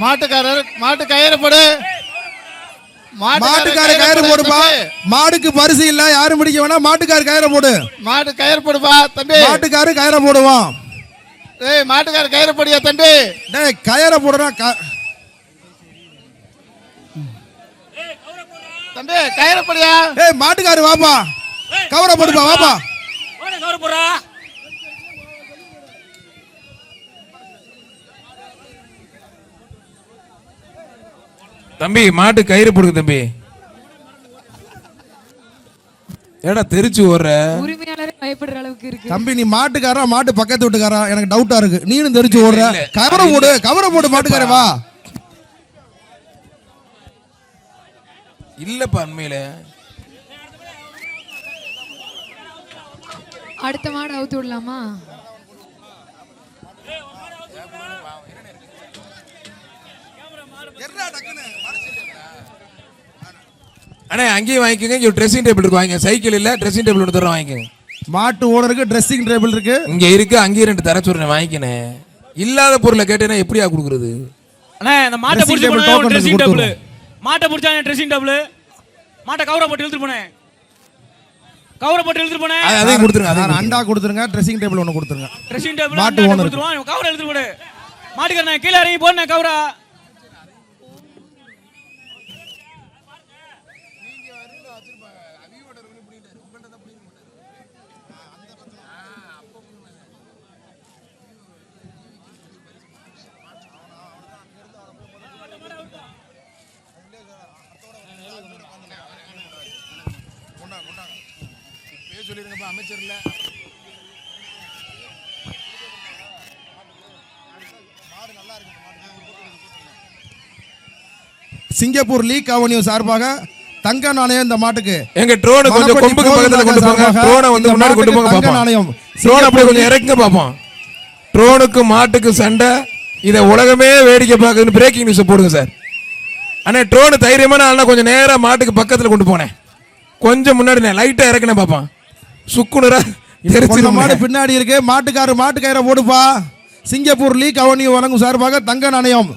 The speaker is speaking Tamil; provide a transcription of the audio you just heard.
மாட்டுக்காரர் மாட்டு கயிறு போடு. மாட்டுக்கார கயிறு போடுப்பா. மாடுக்கு பரிசு இல்ல, யாரும் பிடிக்க வேணாம். மாட்டுக்கார கயிறு போடு. மாட்டு கயிறு போடுப்பா தம்பி. மாட்டுக்காரு கயிறு போடுவான். ஏய் மாட்டுக்கார கயிறு போடியா தம்பி. டேய் கயிறு போடுறா தம்பி கயிறு போடியா. ஏய் மாட்டுக்காரு வாப்பா, கவரை போடுப்பா வாப்பா. கவரை போடுறா. தம்பி மாட்டு கயிறு போடுங்க தம்பி. ஏடா தெரிச்சு ஓடுற? உரிமையாளரே பயப்படுற அளவுக்கு இருக்கு. தம்பி நீ மாட்டுக்காரா மாட்டு பக்கத்து வீட்டுக்காரா? எனக்கு டவுட்டா இருக்கு. நீனும் தெரிச்சு ஓடுற. கவரை போடு, கவரை போடு மாட்டுக்காரே வா. இல்லப்பா உண்மையில. அடுத்த மாடு அவுத்து விடலாமா? அண்ணே அங்கேயும் வாங்கிக்கோங்க. இங்க ட்ரெஸ்ஸிங் டேபிள் இருக்கு, வாங்க. சைக்கிள் இல்ல, ட்ரெஸ்ஸிங் டேபிள் எடுத்து வாங்கிக்கோங்க. மாட்டு ஓனருக்கு ட்ரெஸ்ஸிங் டேபிள் இருக்கு, இங்க இருக்கு. அங்கேயும் 2 தர சொல்றேன், வாங்கிக்கணும். இல்லாத பொருளை கேட்டேன்னா எப்படியா கொடுக்குறது? அண்ணே இந்த மாட்டை புடிச்சு போனே ட்ரெஸ்ஸிங் டேபிள். மாட்டை புடிச்சா ட்ரெஸ்ஸிங் டேபிள். மாட்டை கவரை போட்டு இழுத்துட்டு போனே. கவரை போட்டு இழுத்துட்டு போனே. அதையும் கொடுத்துருங்க. அதான் அண்டா கொடுத்துருங்க. ட்ரெஸ்ஸிங் டேபிள் ஒன்று கொடுத்துருங்க. ட்ரெஸ்ஸிங் டேபிள் மாட்டு ஓனர் கொடுத்துருவான். கவரை இழுத்துட்டு போடு. மாட்டுக்காரனே கீழ இறங்கி போடுனே கவரா. அமைச்சர்ல சிங்கப்பூர் லீக் அவென்யூ சார்பாக தங்க நாணயம் இந்த மாட்டுக்கு. எங்க ட்ரோன் கொஞ்சம் கொம்புக்கு பக்கத்துல கொண்டு போங்க. ட்ரோனை வந்து முன்னாடி கொண்டு போங்க பாப்போம். நாணயம் ட்ரோன் அப்படியே கொஞ்சம் இறக்குங்க பாப்போம். ட்ரோனுக்கு மாட்டுக்கு சண்டை. இத உலகமே வேடிக்கை பார்க்குதுன்னு பிரேக்கிங் நியூஸ் போடுங்க சார். அண்ணே ட்ரோன் தைரியமான ஆள்னா கொஞ்சம் நேரா மாட்டுக்கு பக்கத்துல கொண்டு போனேன். கொஞ்சம் முன்னாடி லைட்டா இறக்குனேன் பாப்போம். சுக்குனரா தெரிச்சு மாடு பின்னாடி இருக்கு. மாட்டுக்காரு மாட்டு கயிறை போடுப்பா. சிங்கப்பூர் லீக் அவென்யூ வழங்கும் சார்பாக தங்க நாணயம்